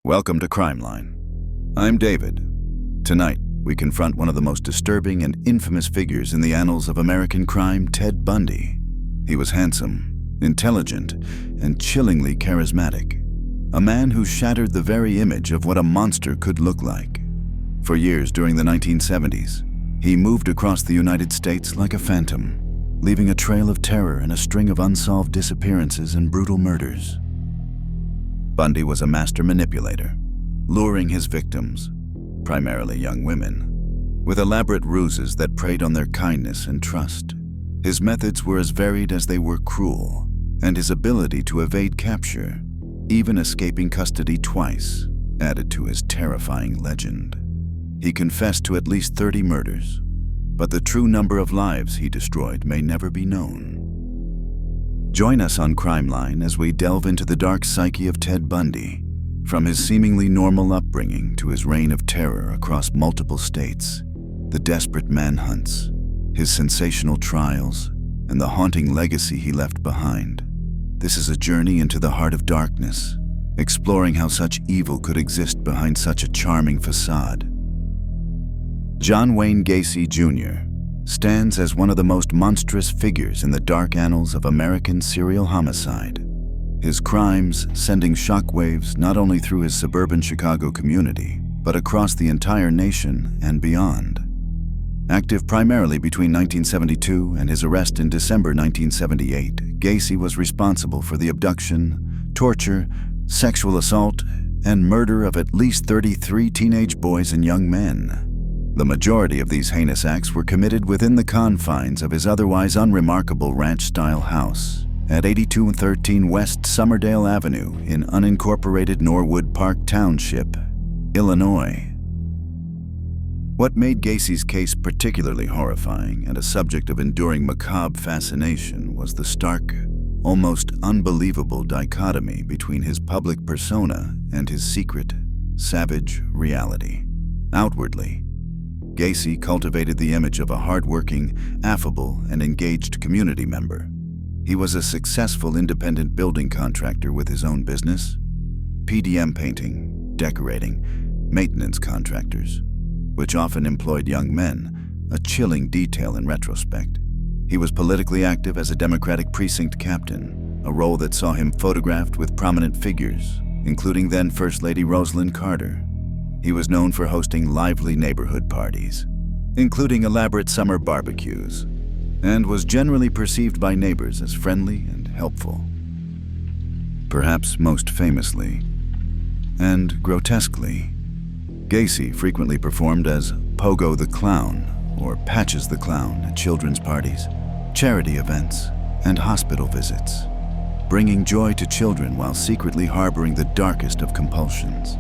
Welcome to Crimeline. I'm David. Tonight, we confront one of the most disturbing and infamous figures in the annals of American crime, Ted Bundy. He was handsome, intelligent, and chillingly charismatic. A man who shattered the very image of what a monster could look like. For years during the 1970s, he moved across the United States like a phantom, leaving a trail of terror and a string of unsolved disappearances and brutal murders. Bundy was a master manipulator, luring his victims, primarily young women, with elaborate ruses that preyed on their kindness and trust. His methods were as varied as they were cruel, and his ability to evade capture, even escaping custody twice, added to his terrifying legend. He confessed to at least 30 murders, but the true number of lives he destroyed may never be known. Join us on Crimeline as we delve into the dark psyche of Ted Bundy, from his seemingly normal upbringing to his reign of terror across multiple states, the desperate manhunts, his sensational trials, and the haunting legacy he left behind. This is a journey into the heart of darkness, exploring how such evil could exist behind such a charming facade. John Wayne Gacy, Jr. stands as one of the most monstrous figures in the dark annals of American serial homicide. His crimes sending shockwaves not only through his suburban Chicago community, but across the entire nation and beyond. Active primarily between 1972 and his arrest in December 1978, Gacy was responsible for the abduction, torture, sexual assault, and murder of at least 33 teenage boys and young men. The majority of these heinous acts were committed within the confines of his otherwise unremarkable ranch-style house at 8213 West Summerdale Avenue in unincorporated Norwood Park Township, Illinois. What made Gacy's case particularly horrifying and a subject of enduring macabre fascination was the stark, almost unbelievable dichotomy between his public persona and his secret, savage reality. Outwardly, Gacy cultivated the image of a hardworking, affable, and engaged community member. He was a successful independent building contractor with his own business, PDM painting, decorating, maintenance contractors, which often employed young men, a chilling detail in retrospect. He was politically active as a Democratic precinct captain, a role that saw him photographed with prominent figures, including then First Lady Rosalynn Carter. He was known for hosting lively neighborhood parties, including elaborate summer barbecues, and was generally perceived by neighbors as friendly and helpful. Perhaps most famously, and grotesquely, Gacy frequently performed as Pogo the Clown, or Patches the Clown, at children's parties, charity events, and hospital visits, bringing joy to children while secretly harboring the darkest of compulsions.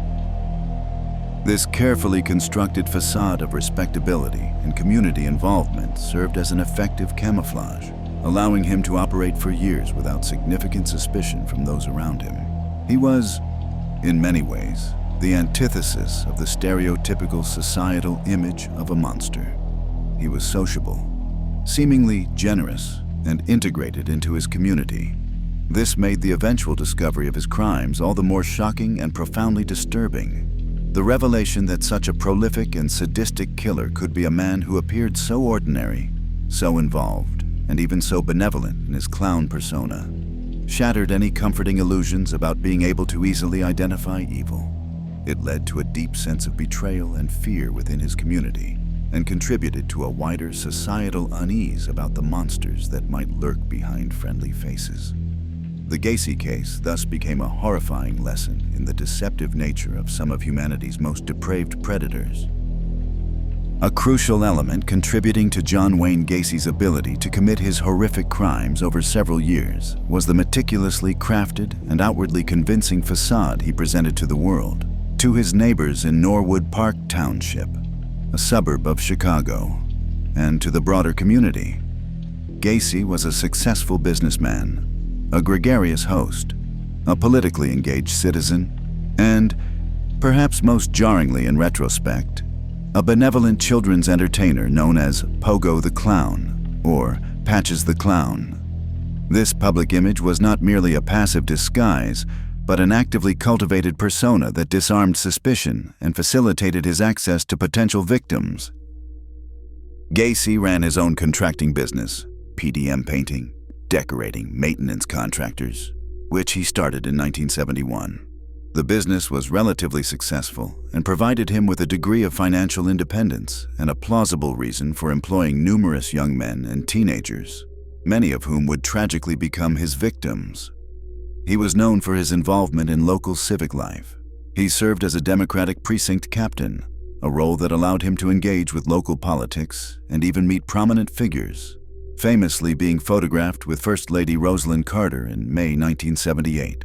This carefully constructed facade of respectability and community involvement served as an effective camouflage, allowing him to operate for years without significant suspicion from those around him. He was, in many ways, the antithesis of the stereotypical societal image of a monster. He was sociable, seemingly generous, and integrated into his community. This made the eventual discovery of his crimes all the more shocking and profoundly disturbing. The revelation that such a prolific and sadistic killer could be a man who appeared so ordinary, so involved, and even so benevolent in his clown persona, shattered any comforting illusions about being able to easily identify evil. It led to a deep sense of betrayal and fear within his community, and contributed to a wider societal unease about the monsters that might lurk behind friendly faces. The Gacy case thus became a horrifying lesson in the deceptive nature of some of humanity's most depraved predators. A crucial element contributing to John Wayne Gacy's ability to commit his horrific crimes over several years was the meticulously crafted and outwardly convincing facade he presented to the world, to his neighbors in Norwood Park Township, a suburb of Chicago, and to the broader community. Gacy was a successful businessman, a gregarious host, a politically engaged citizen, and, perhaps most jarringly in retrospect, a benevolent children's entertainer known as Pogo the Clown, or Patches the Clown. This public image was not merely a passive disguise, but an actively cultivated persona that disarmed suspicion and facilitated his access to potential victims. Gacy ran his own contracting business, PDM painting, decorating, maintenance contractors, which he started in 1971. The business was relatively successful and provided him with a degree of financial independence and a plausible reason for employing numerous young men and teenagers, many of whom would tragically become his victims. He was known for his involvement in local civic life. He served as a Democratic precinct captain, a role that allowed him to engage with local politics and even meet prominent figures, famously being photographed with First Lady Rosalynn Carter in May 1978.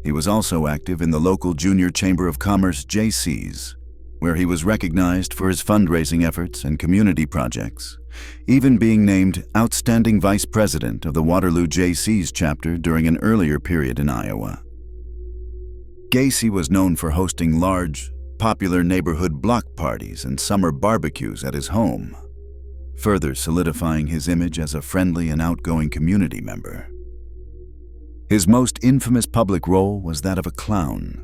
He was also active in the local Junior Chamber of Commerce JC's, where he was recognized for his fundraising efforts and community projects, even being named Outstanding Vice President of the Waterloo JC's chapter during an earlier period in Iowa. Gacy was known for hosting large, popular neighborhood block parties and summer barbecues at his home, further solidifying his image as a friendly and outgoing community member. His most infamous public role was that of a clown.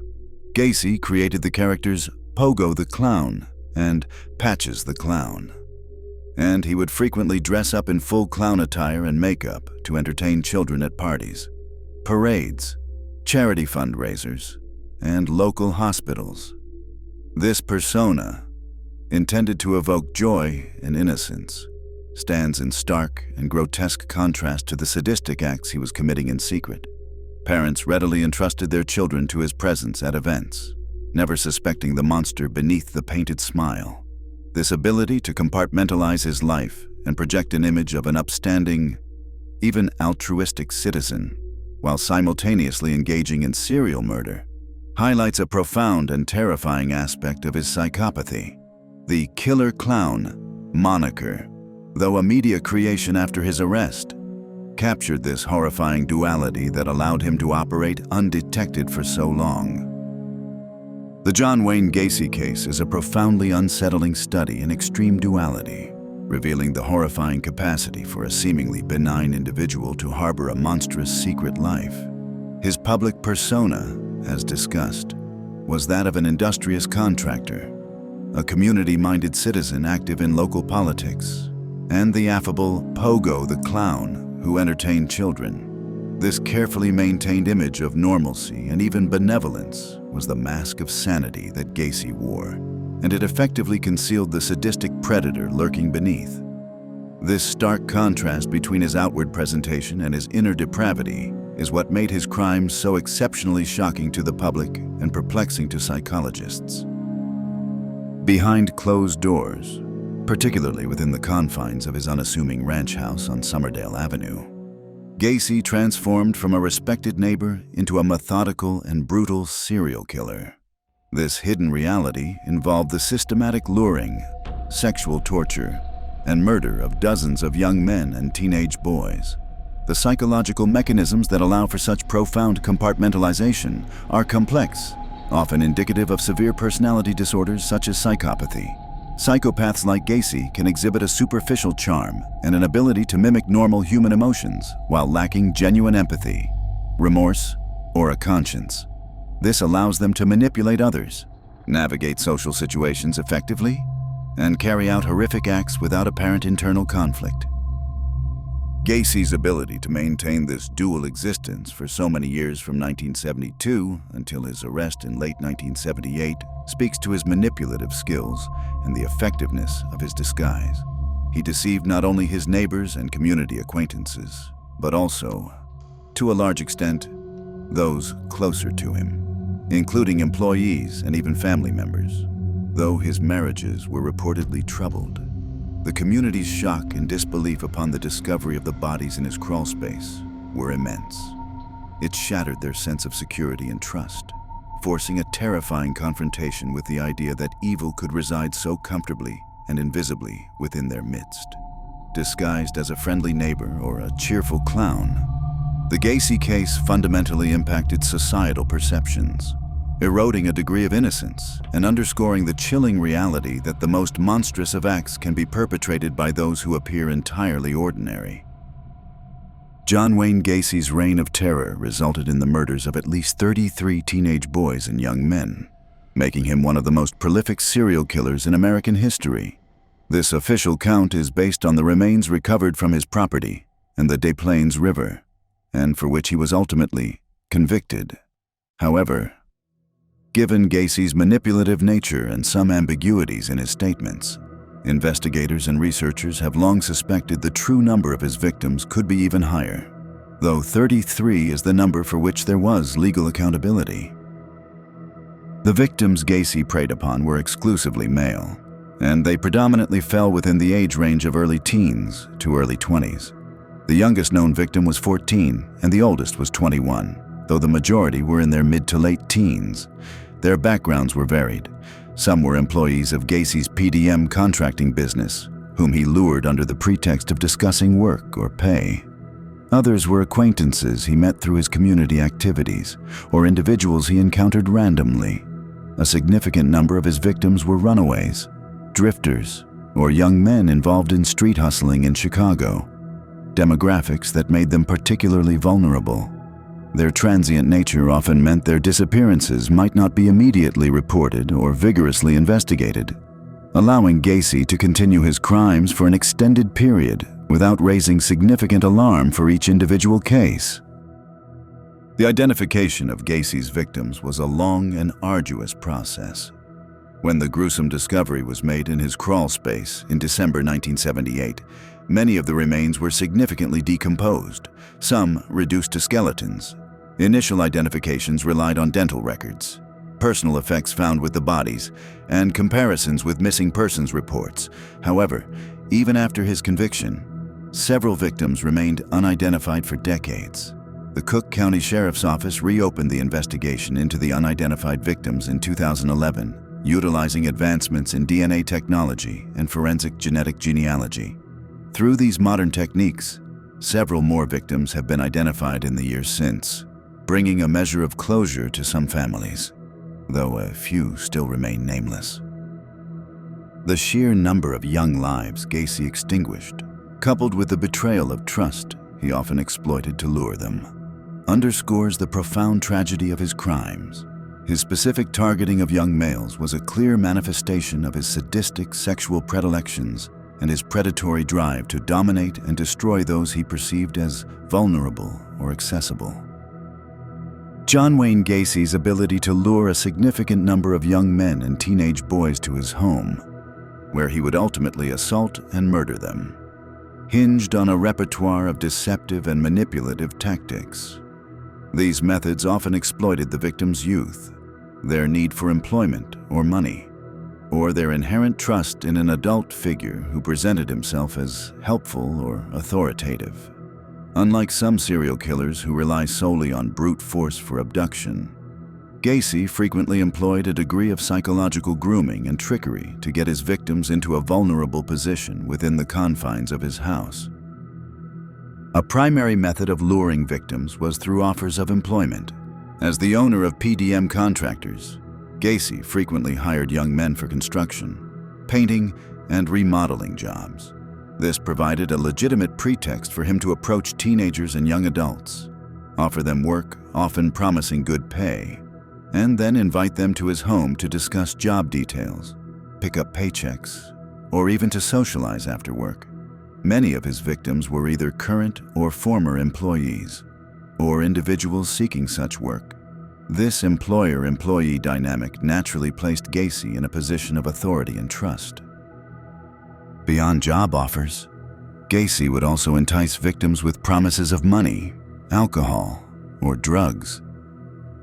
Gacy created the characters Pogo the Clown and Patches the Clown, and he would frequently dress up in full clown attire and makeup to entertain children at parties, parades, charity fundraisers, and local hospitals. This persona, intended to evoke joy and innocence, stands in stark and grotesque contrast to the sadistic acts he was committing in secret. Parents readily entrusted their children to his presence at events, never suspecting the monster beneath the painted smile. This ability to compartmentalize his life and project an image of an upstanding, even altruistic citizen, while simultaneously engaging in serial murder, highlights a profound and terrifying aspect of his psychopathy. The Killer Clown moniker, though a media creation after his arrest, captured this horrifying duality that allowed him to operate undetected for so long. The John Wayne Gacy case is a profoundly unsettling study in extreme duality, revealing the horrifying capacity for a seemingly benign individual to harbor a monstrous secret life. His public persona, as discussed, was that of an industrious contractor, a community-minded citizen active in local politics, and the affable Pogo the Clown, who entertained children. This carefully maintained image of normalcy and even benevolence was the mask of sanity that Gacy wore, and it effectively concealed the sadistic predator lurking beneath. This stark contrast between his outward presentation and his inner depravity is what made his crimes so exceptionally shocking to the public and perplexing to psychologists. Behind closed doors, particularly within the confines of his unassuming ranch house on Summerdale Avenue, Gacy transformed from a respected neighbor into a methodical and brutal serial killer. This hidden reality involved the systematic luring, sexual torture, and murder of dozens of young men and teenage boys. The psychological mechanisms that allow for such profound compartmentalization are complex, often indicative of severe personality disorders such as psychopathy. Psychopaths like Gacy can exhibit a superficial charm and an ability to mimic normal human emotions while lacking genuine empathy, remorse, or a conscience. This allows them to manipulate others, navigate social situations effectively, and carry out horrific acts without apparent internal conflict. Gacy's ability to maintain this dual existence for so many years from 1972 until his arrest in late 1978 speaks to his manipulative skills and the effectiveness of his disguise. He deceived not only his neighbors and community acquaintances, but also, to a large extent, those closer to him, including employees and even family members. Though his marriages were reportedly troubled, the community's shock and disbelief upon the discovery of the bodies in his crawlspace were immense. It shattered their sense of security and trust, forcing a terrifying confrontation with the idea that evil could reside so comfortably and invisibly within their midst. Disguised as a friendly neighbor or a cheerful clown, the Gacy case fundamentally impacted societal perceptions, eroding a degree of innocence and underscoring the chilling reality that the most monstrous of acts can be perpetrated by those who appear entirely ordinary. John Wayne Gacy's reign of terror resulted in the murders of at least 33 teenage boys and young men, making him one of the most prolific serial killers in American history. This official count is based on the remains recovered from his property and the Des Plaines River, and for which he was ultimately convicted. However, given Gacy's manipulative nature and some ambiguities in his statements, investigators and researchers have long suspected the true number of his victims could be even higher, though 33 is the number for which there was legal accountability. The victims Gacy preyed upon were exclusively male, and they predominantly fell within the age range of early teens to early 20s. The youngest known victim was 14, and the oldest was 21, though the majority were in their mid to late teens. Their backgrounds were varied. Some were employees of Gacy's PDM contracting business, whom he lured under the pretext of discussing work or pay. Others were acquaintances he met through his community activities, or individuals he encountered randomly. A significant number of his victims were runaways, drifters, or young men involved in street hustling in Chicago, demographics that made them particularly vulnerable. Their transient nature often meant their disappearances might not be immediately reported or vigorously investigated, allowing Gacy to continue his crimes for an extended period without raising significant alarm for each individual case. The identification of Gacy's victims was a long and arduous process. When the gruesome discovery was made in his crawl space in December 1978, many of the remains were significantly decomposed, some reduced to skeletons. Initial identifications relied on dental records, personal effects found with the bodies, and comparisons with missing persons reports. However, even after his conviction, several victims remained unidentified for decades. The Cook County Sheriff's Office reopened the investigation into the unidentified victims in 2011, utilizing advancements in DNA technology and forensic genetic genealogy. Through these modern techniques, several more victims have been identified in the years since, bringing a measure of closure to some families, though a few still remain nameless. The sheer number of young lives Gacy extinguished, coupled with the betrayal of trust he often exploited to lure them, underscores the profound tragedy of his crimes. His specific targeting of young males was a clear manifestation of his sadistic sexual predilections and his predatory drive to dominate and destroy those he perceived as vulnerable or accessible. John Wayne Gacy's ability to lure a significant number of young men and teenage boys to his home, where he would ultimately assault and murder them, hinged on a repertoire of deceptive and manipulative tactics. These methods often exploited the victim's youth, their need for employment or money, or their inherent trust in an adult figure who presented himself as helpful or authoritative. Unlike some serial killers who rely solely on brute force for abduction, Gacy frequently employed a degree of psychological grooming and trickery to get his victims into a vulnerable position within the confines of his house. A primary method of luring victims was through offers of employment. As the owner of PDM contractors, Gacy frequently hired young men for construction, painting, and remodeling jobs. This provided a legitimate pretext for him to approach teenagers and young adults, offer them work, often promising good pay, and then invite them to his home to discuss job details, pick up paychecks, or even to socialize after work. Many of his victims were either current or former employees, or individuals seeking such work. This employer-employee dynamic naturally placed Gacy in a position of authority and trust. Beyond job offers, Gacy would also entice victims with promises of money, alcohol, or drugs.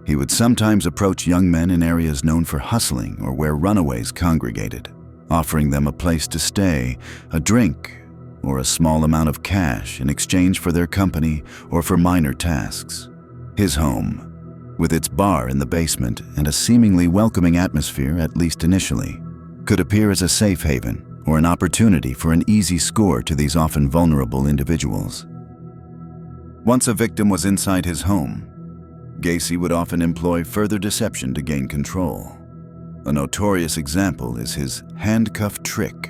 He would sometimes approach young men in areas known for hustling or where runaways congregated, offering them a place to stay, a drink, or a small amount of cash in exchange for their company or for minor tasks. His home, with its bar in the basement and a seemingly welcoming atmosphere, at least initially, could appear as a safe haven or an opportunity for an easy score to these often vulnerable individuals. Once a victim was inside his home, Gacy would often employ further deception to gain control. A notorious example is his handcuff trick.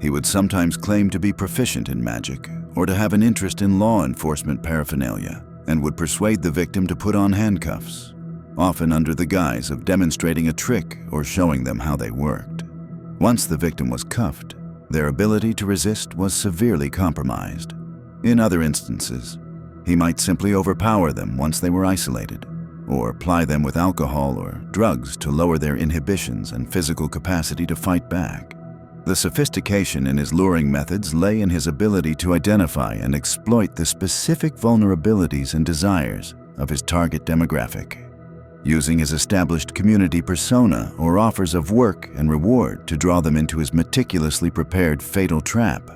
He would sometimes claim to be proficient in magic, or to have an interest in law enforcement paraphernalia, and would persuade the victim to put on handcuffs, often under the guise of demonstrating a trick or showing them how they worked. Once the victim was cuffed, their ability to resist was severely compromised. In other instances, he might simply overpower them once they were isolated, or ply them with alcohol or drugs to lower their inhibitions and physical capacity to fight back. The sophistication in his luring methods lay in his ability to identify and exploit the specific vulnerabilities and desires of his target demographic, using his established community persona or offers of work and reward to draw them into his meticulously prepared fatal trap.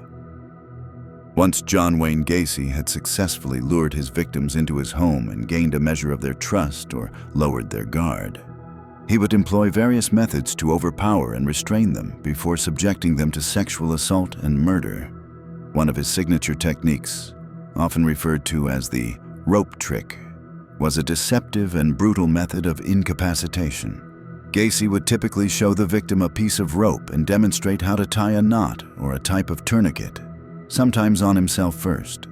Once John Wayne Gacy had successfully lured his victims into his home and gained a measure of their trust or lowered their guard, he would employ various methods to overpower and restrain them before subjecting them to sexual assault and murder. One of his signature techniques, often referred to as the rope trick, was a deceptive and brutal method of incapacitation. Gacy would typically show the victim a piece of rope and demonstrate how to tie a knot or a type of tourniquet, sometimes on himself first.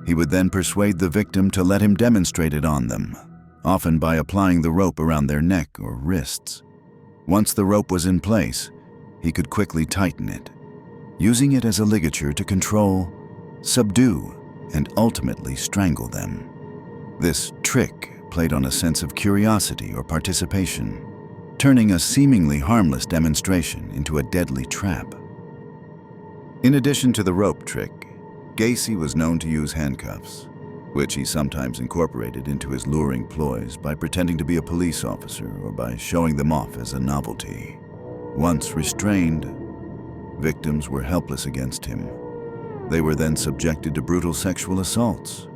He would then persuade the victim to let him demonstrate it on them, often by applying the rope around their neck or wrists. Once the rope was in place, he could quickly tighten it, using it as a ligature to control, subdue, and ultimately strangle them. This trick played on a sense of curiosity or participation, turning a seemingly harmless demonstration into a deadly trap. In addition to the rope trick, Gacy was known to use handcuffs, which he sometimes incorporated into his luring ploys by pretending to be a police officer or by showing them off as a novelty. Once restrained, victims were helpless against him. They were then subjected to brutal sexual assaults,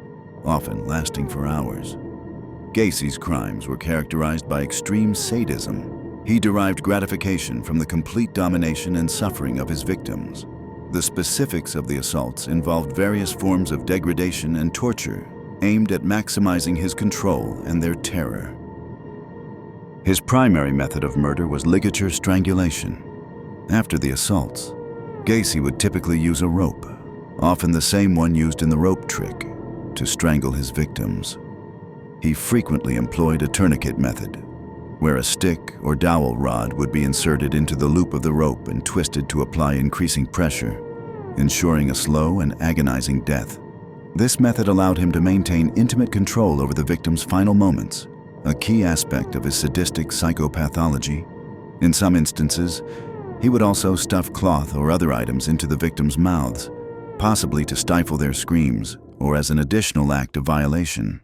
often lasting for hours. Gacy's crimes were characterized by extreme sadism. He derived gratification from the complete domination and suffering of his victims. The specifics of the assaults involved various forms of degradation and torture aimed at maximizing his control and their terror. His primary method of murder was ligature strangulation. After the assaults, Gacy would typically use a rope, often the same one used in the rope trick, to strangle his victims. He frequently employed a tourniquet method, where a stick or dowel rod would be inserted into the loop of the rope and twisted to apply increasing pressure, ensuring a slow and agonizing death. This method allowed him to maintain intimate control over the victim's final moments, a key aspect of his sadistic psychopathology. In some instances, he would also stuff cloth or other items into the victims' mouths, possibly to stifle their screams or as an additional act of violation.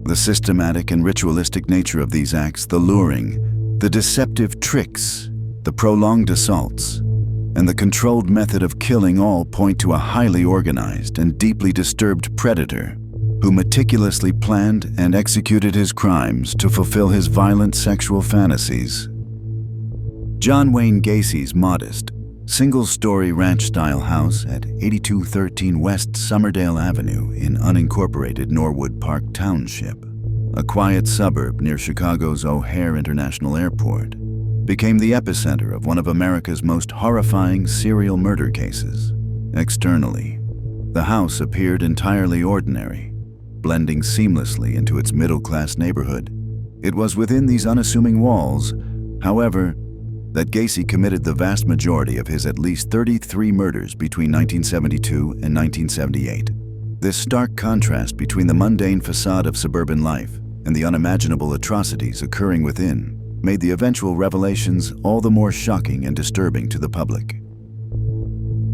The systematic and ritualistic nature of these acts, the luring, the deceptive tricks, the prolonged assaults, and the controlled method of killing all point to a highly organized and deeply disturbed predator who meticulously planned and executed his crimes to fulfill his violent sexual fantasies. John Wayne Gacy's modest, single-story ranch-style house at 8213 West Summerdale Avenue in unincorporated Norwood Park Township, a quiet suburb near Chicago's O'Hare International Airport, became the epicenter of one of America's most horrifying serial murder cases. Externally, the house appeared entirely ordinary, blending seamlessly into its middle-class neighborhood. It was within these unassuming walls, however, that Gacy committed the vast majority of his at least 33 murders between 1972 and 1978. This stark contrast between the mundane facade of suburban life and the unimaginable atrocities occurring within made the eventual revelations all the more shocking and disturbing to the public.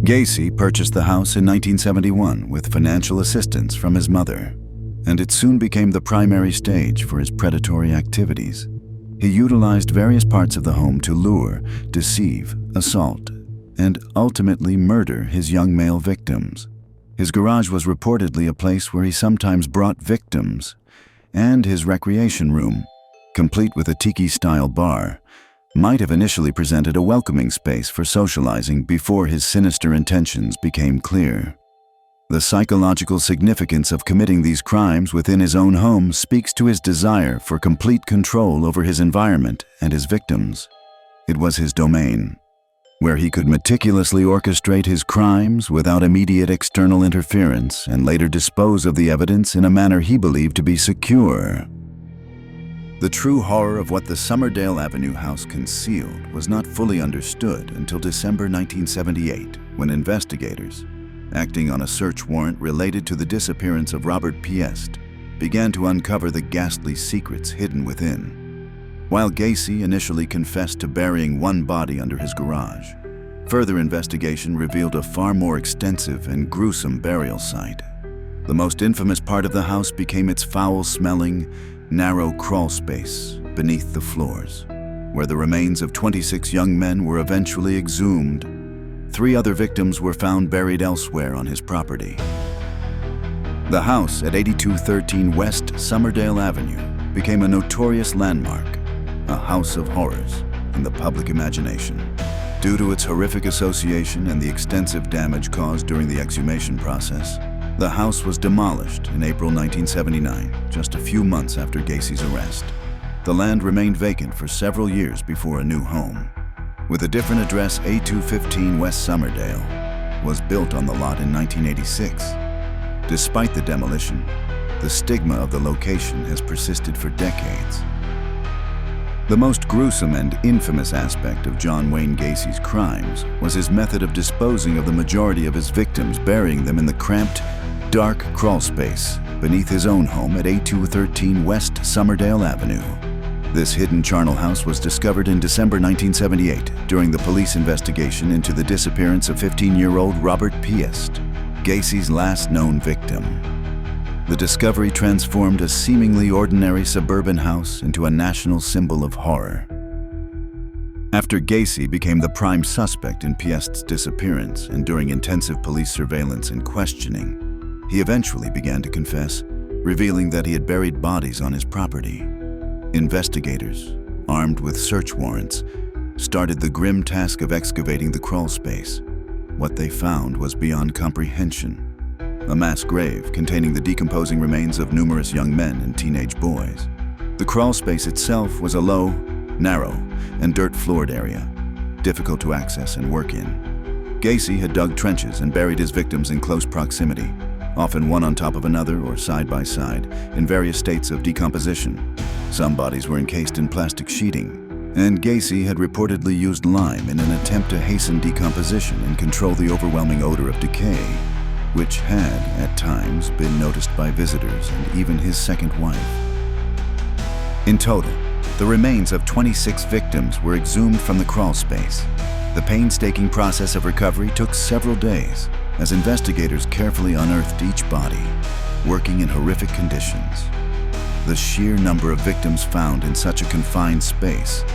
Gacy purchased the house in 1971 with financial assistance from his mother, and it soon became the primary stage for his predatory activities. He utilized various parts of the home to lure, deceive, assault, and ultimately murder his young male victims. His garage was reportedly a place where he sometimes brought victims, and his recreation room, complete with a tiki-style bar, might have initially presented a welcoming space for socializing before his sinister intentions became clear. The psychological significance of committing these crimes within his own home speaks to his desire for complete control over his environment and his victims. It was his domain, where he could meticulously orchestrate his crimes without immediate external interference and later dispose of the evidence in a manner he believed to be secure. The true horror of what the Somerdale Avenue house concealed was not fully understood until December 1978, when investigators, acting on a search warrant related to the disappearance of Robert Piest, began to uncover the ghastly secrets hidden within. While Gacy initially confessed to burying one body under his garage, further investigation revealed a far more extensive and gruesome burial site. The most infamous part of the house became its foul-smelling, narrow crawl space beneath the floors, where the remains of 26 young men were eventually exhumed. 3 other victims were found buried elsewhere on his property. The house at 8213 West Somerdale Avenue became a notorious landmark, a house of horrors in the public imagination. Due to its horrific association and the extensive damage caused during the exhumation process, the house was demolished in April 1979, just a few months after Gacy's arrest. The land remained vacant for several years before a new home. With a different address, A215 West Somerdale was built on the lot in 1986. Despite the demolition, the stigma of the location has persisted for decades. The most gruesome and infamous aspect of John Wayne Gacy's crimes was his method of disposing of the majority of his victims, burying them in the cramped, dark crawl space beneath his own home at 8213 West Somerdale Avenue. This hidden charnel house was discovered in December 1978 during the police investigation into the disappearance of 15-year-old Robert Piest, Gacy's last known victim. The discovery transformed a seemingly ordinary suburban house into a national symbol of horror. After Gacy became the prime suspect in Piest's disappearance and during intensive police surveillance and questioning, he eventually began to confess, revealing that he had buried bodies on his property. Investigators, armed with search warrants, started the grim task of excavating the crawl space. What they found was beyond comprehension. A mass grave containing the decomposing remains of numerous young men and teenage boys. The crawl space itself was a low, narrow, and dirt-floored area, difficult to access and work in. Gacy had dug trenches and buried his victims in close proximity, often one on top of another or side by side, in various states of decomposition. Some bodies were encased in plastic sheeting, and Gacy had reportedly used lime in an attempt to hasten decomposition and control the overwhelming odor of decay, which had, at times, been noticed by visitors and even his second wife. In total, the remains of 26 victims were exhumed from the crawl space. The painstaking process of recovery took several days, as investigators carefully unearthed each body, working in horrific conditions. The sheer number of victims found in such a confined space,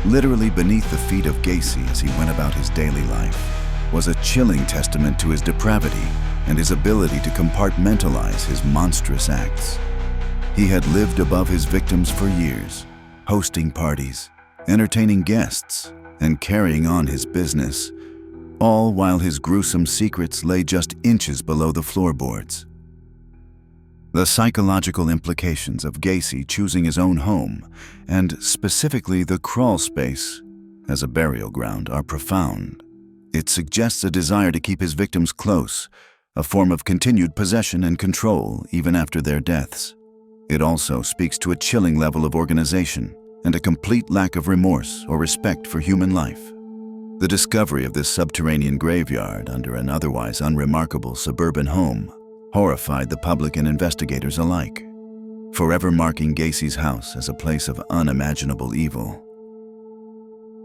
literally beneath the feet of Gacy as he went about his daily life, was a chilling testament to his depravity and his ability to compartmentalize his monstrous acts. He had lived above his victims for years, hosting parties, entertaining guests, and carrying on his business, all while his gruesome secrets lay just inches below the floorboards. The psychological implications of Gacy choosing his own home, and specifically the crawl space, as a burial ground are profound. It suggests a desire to keep his victims close, a form of continued possession and control even after their deaths. It also speaks to a chilling level of organization and a complete lack of remorse or respect for human life. The discovery of this subterranean graveyard under an otherwise unremarkable suburban home horrified the public and investigators alike, forever marking Gacy's house as a place of unimaginable evil.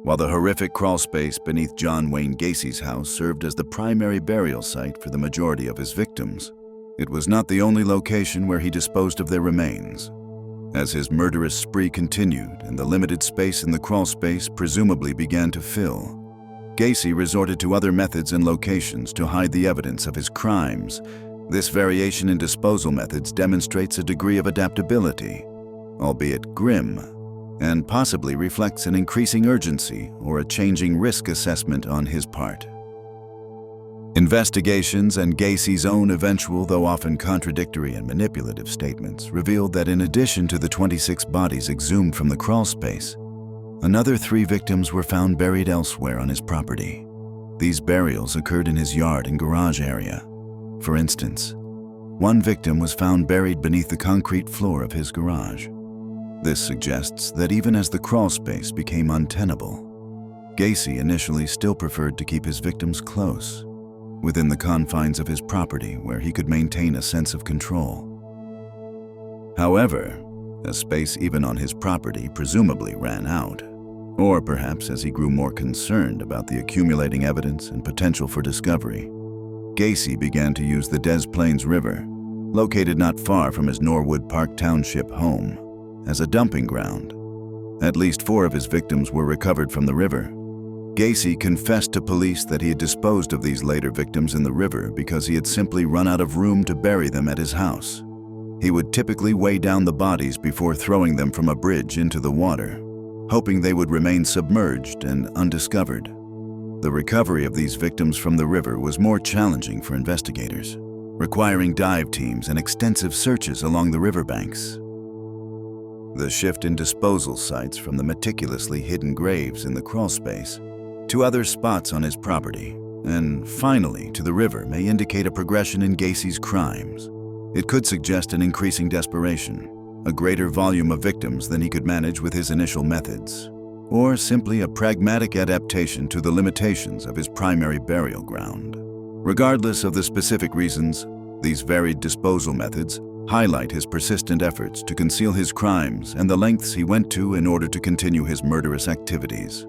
While the horrific crawl space beneath John Wayne Gacy's house served as the primary burial site for the majority of his victims, it was not the only location where he disposed of their remains. As his murderous spree continued and the limited space in the crawl space presumably began to fill, Gacy resorted to other methods and locations to hide the evidence of his crimes. This variation in disposal methods demonstrates a degree of adaptability, albeit grim, and possibly reflects an increasing urgency or a changing risk assessment on his part. Investigations and Gacy's own eventual, though often contradictory and manipulative statements revealed that in addition to the 26 bodies exhumed from the crawl space, another 3 victims were found buried elsewhere on his property. These burials occurred in his yard and garage area. For instance, one victim was found buried beneath the concrete floor of his garage. This suggests that even as the crawl space became untenable, Gacy initially still preferred to keep his victims close, within the confines of his property where he could maintain a sense of control. However, as space even on his property presumably ran out, or perhaps as he grew more concerned about the accumulating evidence and potential for discovery, Gacy began to use the Des Plaines River, located not far from his Norwood Park Township home, as a dumping ground. At least 4 of his victims were recovered from the river. Gacy confessed to police that he had disposed of these later victims in the river because he had simply run out of room to bury them at his house. He would typically weigh down the bodies before throwing them from a bridge into the water, hoping they would remain submerged and undiscovered. The recovery of these victims from the river was more challenging for investigators, requiring dive teams and extensive searches along the riverbanks. The shift in disposal sites from the meticulously hidden graves in the crawl space to other spots on his property, and finally to the river, may indicate a progression in Gacy's crimes. It could suggest an increasing desperation, a greater volume of victims than he could manage with his initial methods, or simply a pragmatic adaptation to the limitations of his primary burial ground. Regardless of the specific reasons, these varied disposal methods highlight his persistent efforts to conceal his crimes and the lengths he went to in order to continue his murderous activities.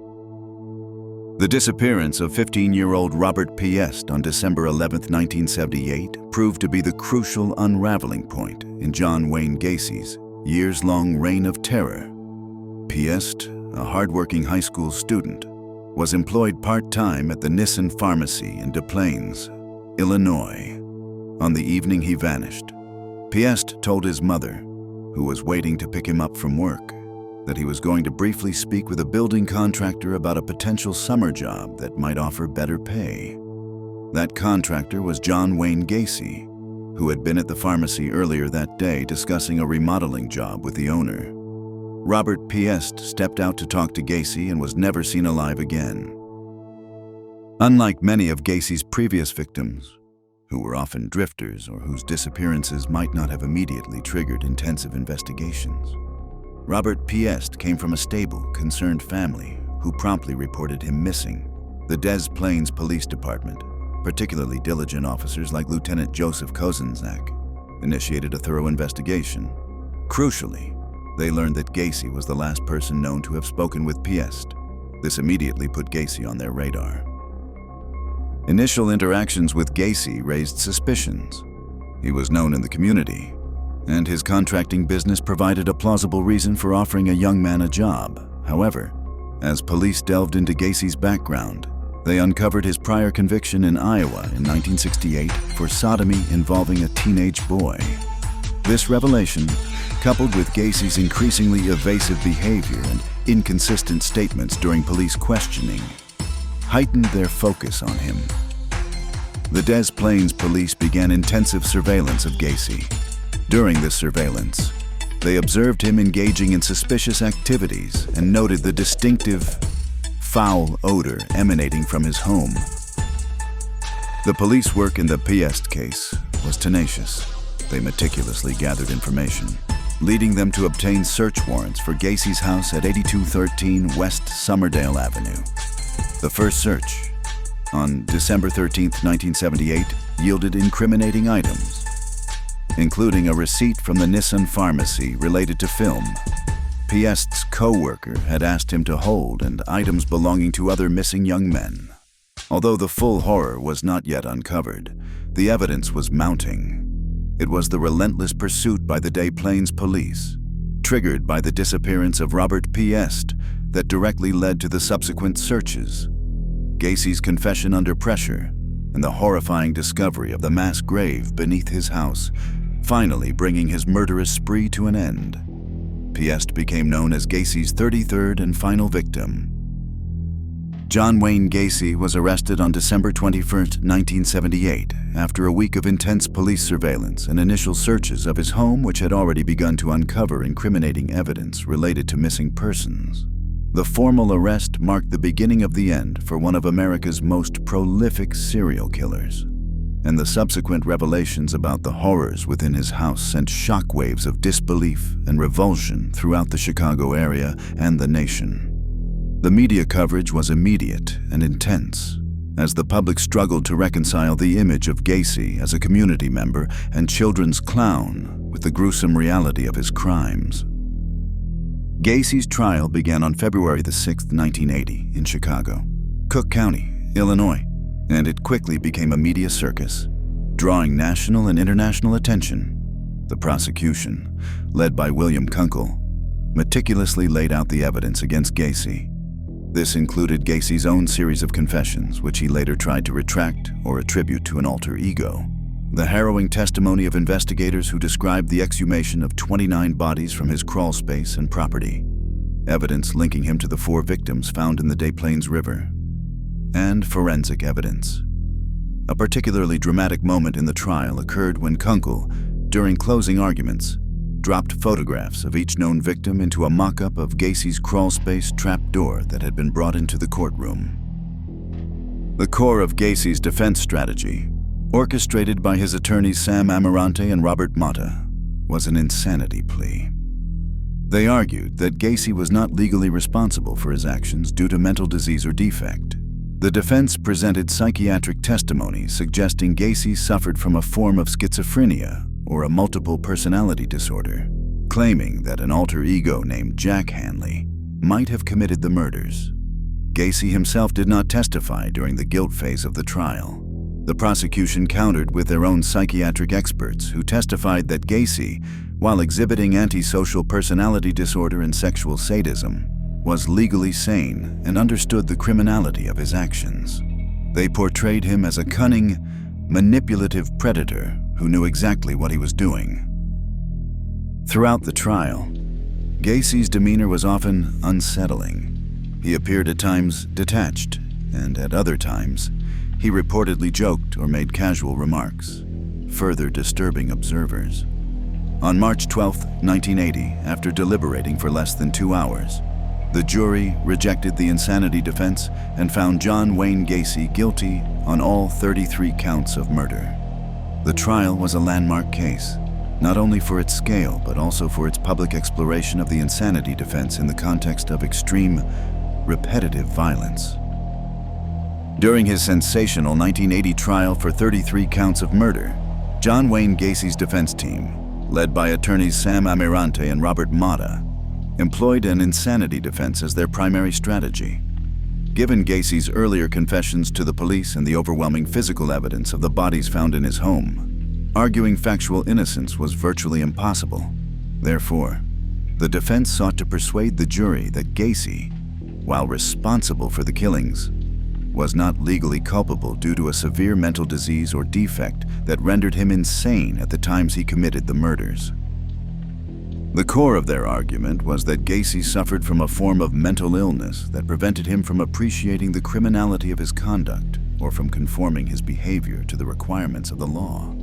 The disappearance of 15-year-old Robert Piest on December 11, 1978, proved to be the crucial unraveling point in John Wayne Gacy's years-long reign of terror. Piest, a hardworking high school student, was employed part-time at the Nissan Pharmacy in Des Plaines, Illinois. On the evening he vanished, Piest told his mother, who was waiting to pick him up from work, that he was going to briefly speak with a building contractor about a potential summer job that might offer better pay. That contractor was John Wayne Gacy, who had been at the pharmacy earlier that day discussing a remodeling job with the owner. Robert Piest stepped out to talk to Gacy and was never seen alive again. Unlike many of Gacy's previous victims, who were often drifters or whose disappearances might not have immediately triggered intensive investigations, Robert Piest came from a stable, concerned family who promptly reported him missing. The Des Plaines Police Department, particularly diligent officers like Lieutenant Joseph Kozenczak, initiated a thorough investigation. Crucially, they learned that Gacy was the last person known to have spoken with Piest. This immediately put Gacy on their radar. Initial interactions with Gacy raised suspicions. He was known in the community, and his contracting business provided a plausible reason for offering a young man a job. However, as police delved into Gacy's background, they uncovered his prior conviction in Iowa in 1968 for sodomy involving a teenage boy. This revelation, coupled with Gacy's increasingly evasive behavior and inconsistent statements during police questioning, heightened their focus on him. The Des Plaines police began intensive surveillance of Gacy. During this surveillance, they observed him engaging in suspicious activities and noted the distinctive, foul odor emanating from his home. The police work in the Piest case was tenacious. They meticulously gathered information, leading them to obtain search warrants for Gacy's house at 8213 West Summerdale Avenue. The first search, on December 13, 1978, yielded incriminating items, including a receipt from the Nissan Pharmacy related to film Piest's co-worker had asked him to hold, and items belonging to other missing young men. Although the full horror was not yet uncovered, the evidence was mounting. It was the relentless pursuit by the Des Plaines police, triggered by the disappearance of Robert Piest, that directly led to the subsequent searches. Gacy's confession under pressure and the horrifying discovery of the mass grave beneath his house, finally bringing his murderous spree to an end. Piest became known as Gacy's 33rd and final victim. John Wayne Gacy was arrested on December 21, 1978, after a week of intense police surveillance and initial searches of his home, which had already begun to uncover incriminating evidence related to missing persons. The formal arrest marked the beginning of the end for one of America's most prolific serial killers, and the subsequent revelations about the horrors within his house sent shockwaves of disbelief and revulsion throughout the Chicago area and the nation. The media coverage was immediate and intense, as the public struggled to reconcile the image of Gacy as a community member and children's clown with the gruesome reality of his crimes. Gacy's trial began on February 6, 1980, in Chicago, Cook County, Illinois, and it quickly became a media circus, drawing national and international attention. The prosecution, led by William Kunkel, meticulously laid out the evidence against Gacy. This included Gacy's own series of confessions, which he later tried to retract or attribute to an alter ego. The harrowing testimony of investigators who described the exhumation of 29 bodies from his crawl space and property, evidence linking him to the 4 victims found in the Des Plaines River, and forensic evidence. A particularly dramatic moment in the trial occurred when Kunkel, during closing arguments, dropped photographs of each known victim into a mock-up of Gacy's crawlspace trapdoor that had been brought into the courtroom. The core of Gacy's defense strategy, orchestrated by his attorneys Sam Amirante and Robert Mata, was an insanity plea. They argued that Gacy was not legally responsible for his actions due to mental disease or defect. The defense presented psychiatric testimony suggesting Gacy suffered from a form of schizophrenia or a multiple personality disorder, claiming that an alter ego named Jack Hanley might have committed the murders. Gacy himself did not testify during the guilt phase of the trial. The prosecution countered with their own psychiatric experts who testified that Gacy, while exhibiting antisocial personality disorder and sexual sadism, was legally sane and understood the criminality of his actions. They portrayed him as a cunning, manipulative predator who knew exactly what he was doing. Throughout the trial, Gacy's demeanor was often unsettling. He appeared at times detached, and at other times, he reportedly joked or made casual remarks, further disturbing observers. On March 12, 1980, after deliberating for less than 2 hours, the jury rejected the insanity defense and found John Wayne Gacy guilty on all 33 counts of murder. The trial was a landmark case, not only for its scale, but also for its public exploration of the insanity defense in the context of extreme, repetitive violence. During his sensational 1980 trial for 33 counts of murder, John Wayne Gacy's defense team, led by attorneys Sam Amirante and Robert Mata, employed an insanity defense as their primary strategy. Given Gacy's earlier confessions to the police and the overwhelming physical evidence of the bodies found in his home, arguing factual innocence was virtually impossible. Therefore, the defense sought to persuade the jury that Gacy, while responsible for the killings, was not legally culpable due to a severe mental disease or defect that rendered him insane at the times he committed the murders. The core of their argument was that Gacy suffered from a form of mental illness that prevented him from appreciating the criminality of his conduct or from conforming his behavior to the requirements of the law.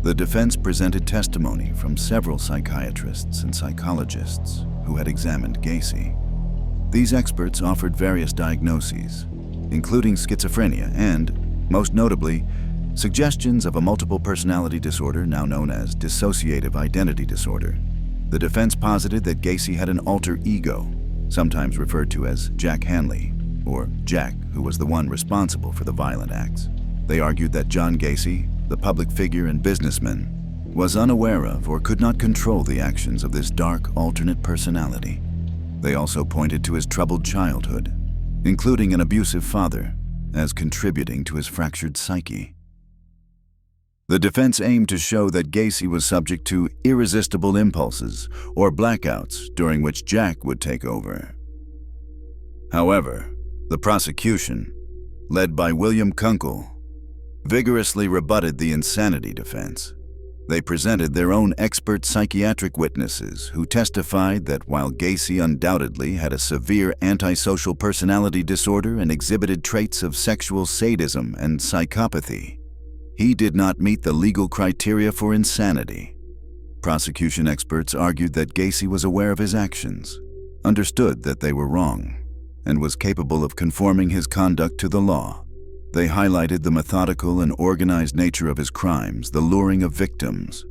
The defense presented testimony from several psychiatrists and psychologists who had examined Gacy. These experts offered various diagnoses, including schizophrenia and, most notably, suggestions of a multiple personality disorder now known as dissociative identity disorder. The defense posited that Gacy had an alter ego, sometimes referred to as Jack Hanley, or Jack, who was the one responsible for the violent acts. They argued that John Gacy, the public figure and businessman, was unaware of or could not control the actions of this dark alternate personality. They also pointed to his troubled childhood, including an abusive father, as contributing to his fractured psyche. The defense aimed to show that Gacy was subject to irresistible impulses or blackouts during which Jack would take over. However, the prosecution, led by William Kunkel, vigorously rebutted the insanity defense. They presented their own expert psychiatric witnesses who testified that while Gacy undoubtedly had a severe antisocial personality disorder and exhibited traits of sexual sadism and psychopathy, he did not meet the legal criteria for insanity. Prosecution experts argued that Gacy was aware of his actions, understood that they were wrong, and was capable of conforming his conduct to the law. They highlighted the methodical and organized nature of his crimes, the luring of victims,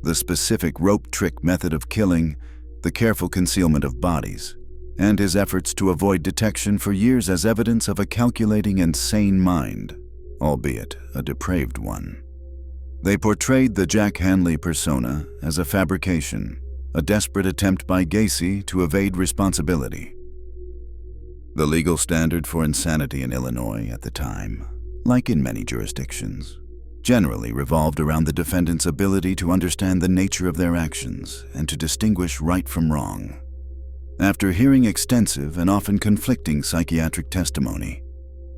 the specific rope trick method of killing, the careful concealment of bodies, and his efforts to avoid detection for years as evidence of a calculating and sane mind, albeit a depraved one. They portrayed the Jack Hanley persona as a fabrication, a desperate attempt by Gacy to evade responsibility. The legal standard for insanity in Illinois at the time, like in many jurisdictions, generally revolved around the defendant's ability to understand the nature of their actions and to distinguish right from wrong. After hearing extensive and often conflicting psychiatric testimony,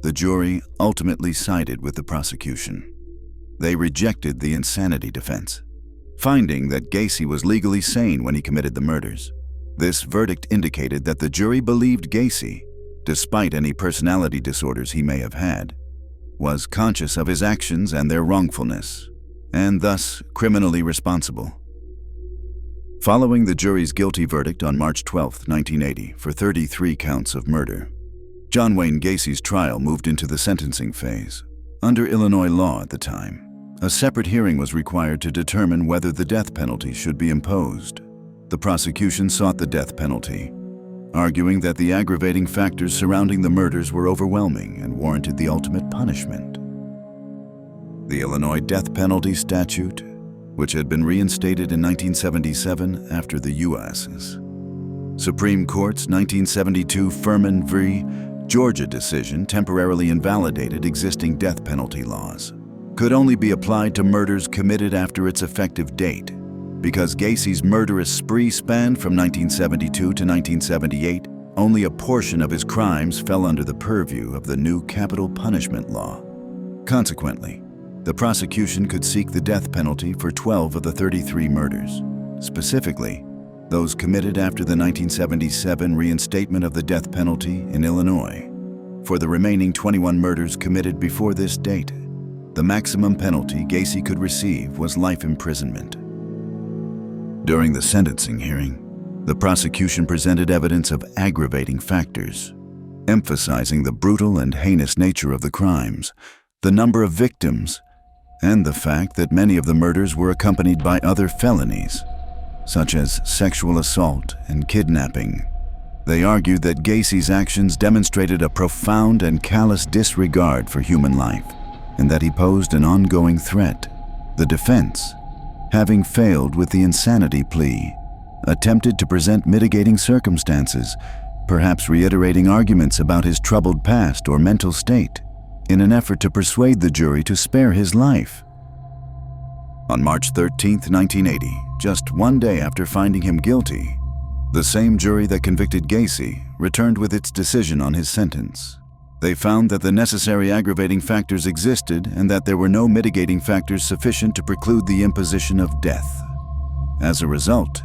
the jury ultimately sided with the prosecution. They rejected the insanity defense, finding that Gacy was legally sane when he committed the murders. This verdict indicated that the jury believed Gacy, despite any personality disorders he may have had, was conscious of his actions and their wrongfulness, and thus criminally responsible. Following the jury's guilty verdict on March 12, 1980, for 33 counts of murder, John Wayne Gacy's trial moved into the sentencing phase. Under Illinois law at the time, a separate hearing was required to determine whether the death penalty should be imposed. The prosecution sought the death penalty, arguing that the aggravating factors surrounding the murders were overwhelming and warranted the ultimate punishment. The Illinois death penalty statute, which had been reinstated in 1977 after the U.S.'s Supreme Court's 1972 Furman v. Georgia decision temporarily invalidated existing death penalty laws, could only be applied to murders committed after its effective date. Because Gacy's murderous spree spanned from 1972 to 1978, only a portion of his crimes fell under the purview of the new capital punishment law. Consequently, the prosecution could seek the death penalty for 12 of the 33 murders, specifically those committed after the 1977 reinstatement of the death penalty in Illinois. For the remaining 21 murders committed before this date, the maximum penalty Gacy could receive was life imprisonment. During the sentencing hearing, the prosecution presented evidence of aggravating factors, emphasizing the brutal and heinous nature of the crimes, the number of victims, and the fact that many of the murders were accompanied by other felonies, such as sexual assault and kidnapping. They argued that Gacy's actions demonstrated a profound and callous disregard for human life, and that he posed an ongoing threat. The defense, having failed with the insanity plea, attempted to present mitigating circumstances, perhaps reiterating arguments about his troubled past or mental state, in an effort to persuade the jury to spare his life. On March 13, 1980, just one day after finding him guilty, the same jury that convicted Gacy returned with its decision on his sentence. They found that the necessary aggravating factors existed and that there were no mitigating factors sufficient to preclude the imposition of death. As a result,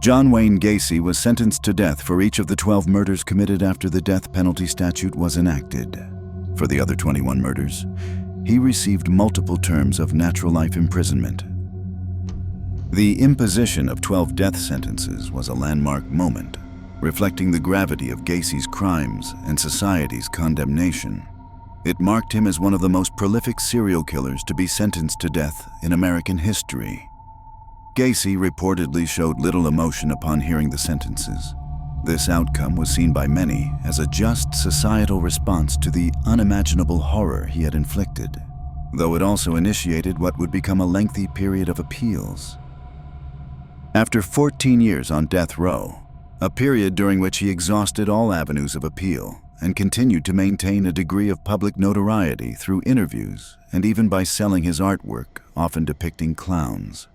John Wayne Gacy was sentenced to death for each of the 12 murders committed after the death penalty statute was enacted. For the other 21 murders, he received multiple terms of natural life imprisonment. The imposition of 12 death sentences was a landmark moment, reflecting the gravity of Gacy's crimes and society's condemnation. It marked him as one of the most prolific serial killers to be sentenced to death in American history. Gacy reportedly showed little emotion upon hearing the sentences. This outcome was seen by many as a just societal response to the unimaginable horror he had inflicted, though it also initiated what would become a lengthy period of appeals. After 14 years on death row, a period during which he exhausted all avenues of appeal and continued to maintain a degree of public notoriety through interviews and even by selling his artwork, often depicting clowns,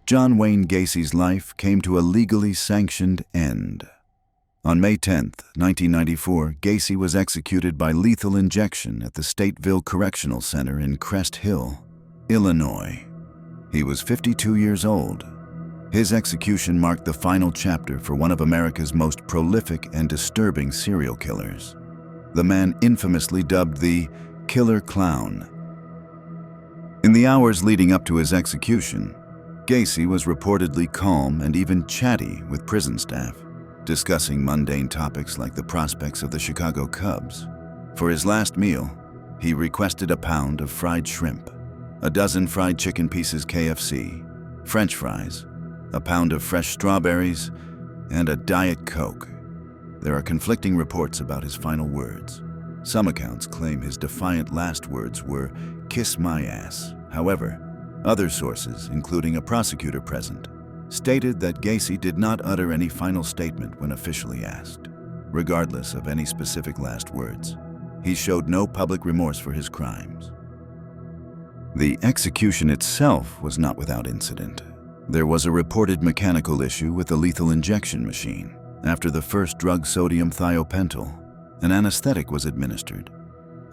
John Wayne Gacy's life came to a legally sanctioned end. On May 10, 1994, Gacy was executed by lethal injection at the Stateville Correctional Center in Crest Hill, Illinois. He was 52 years old. His execution marked the final chapter for one of America's most prolific and disturbing serial killers, the man infamously dubbed the Killer Clown. In the hours leading up to his execution, Gacy was reportedly calm and even chatty with prison staff, discussing mundane topics like the prospects of the Chicago Cubs. For his last meal, he requested a pound of fried shrimp, a dozen fried chicken pieces KFC, French fries, a pound of fresh strawberries, and a Diet Coke. There are conflicting reports about his final words. Some accounts claim his defiant last words were, "Kiss my ass." However, other sources, including a prosecutor present, stated that Gacy did not utter any final statement when officially asked. Regardless of any specific last words, he showed no public remorse for his crimes. The execution itself was not without incident. There was a reported mechanical issue with the lethal injection machine. After the first drug, sodium thiopental, an anesthetic was administered.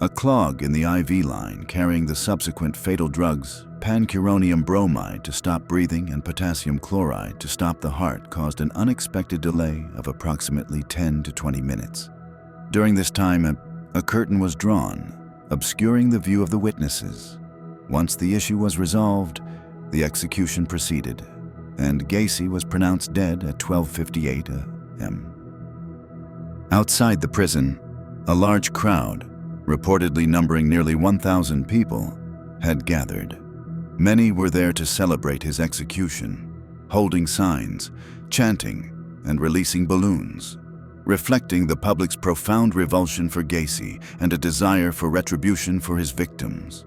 A clog in the IV line carrying the subsequent fatal drugs, pancuronium bromide to stop breathing and potassium chloride to stop the heart, caused an unexpected delay of approximately 10 to 20 minutes. During this time, a curtain was drawn, obscuring the view of the witnesses. Once the issue was resolved, the execution proceeded, and Gacy was pronounced dead at 12:58 a.m. Outside the prison, a large crowd, reportedly numbering nearly 1,000 people, had gathered. Many were there to celebrate his execution, holding signs, chanting, and releasing balloons, reflecting the public's profound revulsion for Gacy and a desire for retribution for his victims.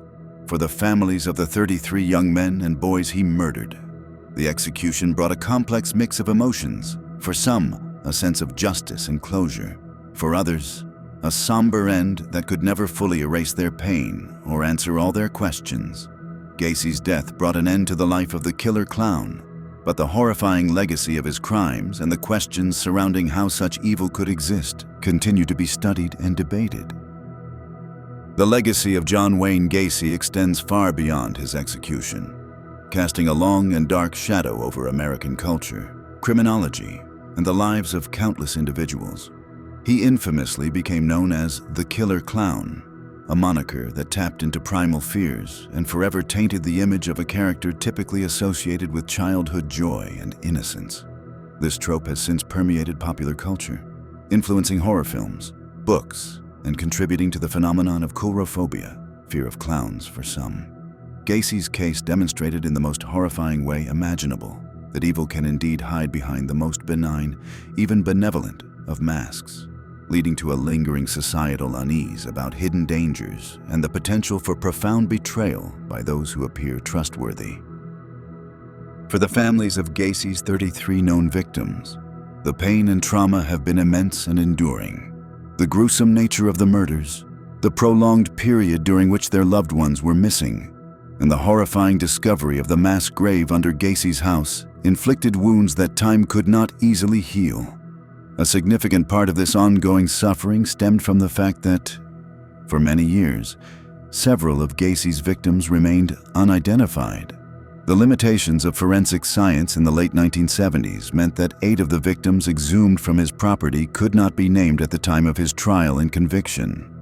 For the families of the 33 young men and boys he murdered, the execution brought a complex mix of emotions. For some, a sense of justice and closure. For others, a somber end that could never fully erase their pain or answer all their questions. Gacy's death brought an end to the life of the killer clown, but the horrifying legacy of his crimes and the questions surrounding how such evil could exist continue to be studied and debated. The legacy of John Wayne Gacy extends far beyond his execution, casting a long and dark shadow over American culture, criminology, and the lives of countless individuals. He infamously became known as the Killer Clown, a moniker that tapped into primal fears and forever tainted the image of a character typically associated with childhood joy and innocence. This trope has since permeated popular culture, influencing horror films, books, and contributing to the phenomenon of coulrophobia, fear of clowns for some. Gacy's case demonstrated in the most horrifying way imaginable that evil can indeed hide behind the most benign, even benevolent, of masks, leading to a lingering societal unease about hidden dangers and the potential for profound betrayal by those who appear trustworthy. For the families of Gacy's 33 known victims, the pain and trauma have been immense and enduring. The gruesome nature of the murders, the prolonged period during which their loved ones were missing, and the horrifying discovery of the mass grave under Gacy's house inflicted wounds that time could not easily heal. A significant part of this ongoing suffering stemmed from the fact that, for many years, several of Gacy's victims remained unidentified. The limitations of forensic science in the late 1970s meant that 8 of the victims exhumed from his property could not be named at the time of his trial and conviction.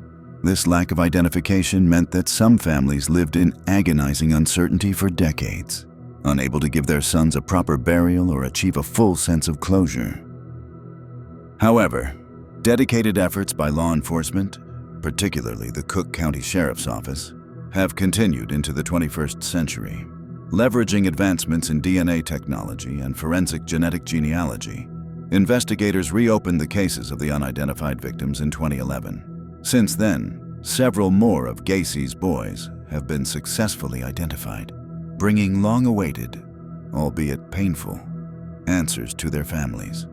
This lack of identification meant that some families lived in agonizing uncertainty for decades, unable to give their sons a proper burial or achieve a full sense of closure. However, dedicated efforts by law enforcement, particularly the Cook County Sheriff's Office, have continued into the 21st century. Leveraging advancements in DNA technology and forensic genetic genealogy, investigators reopened the cases of the unidentified victims in 2011. Since then, several more of Gacy's boys have been successfully identified, bringing long-awaited, albeit painful, answers to their families.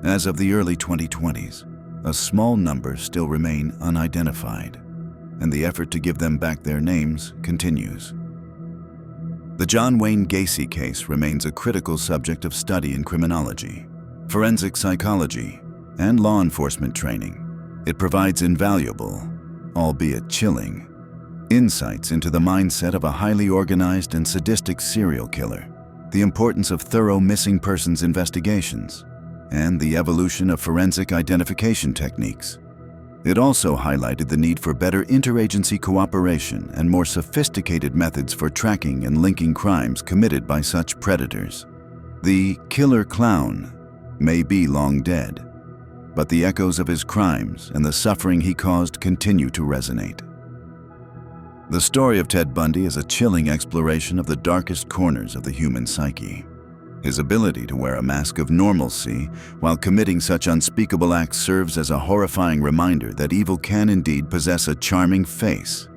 As of the early 2020s, a small number still remain unidentified, and the effort to give them back their names continues. The John Wayne Gacy case remains a critical subject of study in criminology, forensic psychology, and law enforcement training. It provides invaluable, albeit chilling, insights into the mindset of a highly organized and sadistic serial killer, the importance of thorough missing persons investigations, and the evolution of forensic identification techniques. It also highlighted the need for better interagency cooperation and more sophisticated methods for tracking and linking crimes committed by such predators. The killer clown may be long dead, but the echoes of his crimes and the suffering he caused continue to resonate. The story of Ted Bundy is a chilling exploration of the darkest corners of the human psyche. His ability to wear a mask of normalcy while committing such unspeakable acts serves as a horrifying reminder that evil can indeed possess a charming face.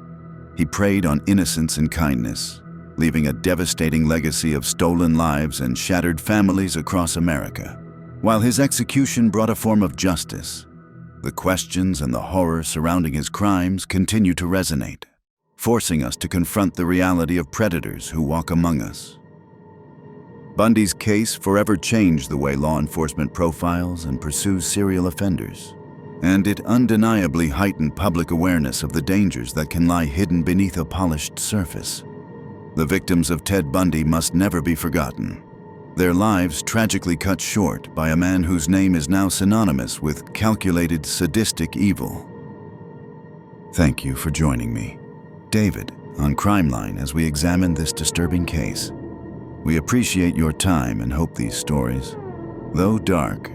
He preyed on innocence and kindness, leaving a devastating legacy of stolen lives and shattered families across America. While his execution brought a form of justice, the questions and the horror surrounding his crimes continue to resonate, forcing us to confront the reality of predators who walk among us. Bundy's case forever changed the way law enforcement profiles and pursues serial offenders, and it undeniably heightened public awareness of the dangers that can lie hidden beneath a polished surface. The victims of Ted Bundy must never be forgotten, their lives tragically cut short by a man whose name is now synonymous with calculated, sadistic evil. Thank you for joining me, David, on Crime Line as we examine this disturbing case. We appreciate your time and hope these stories, though dark,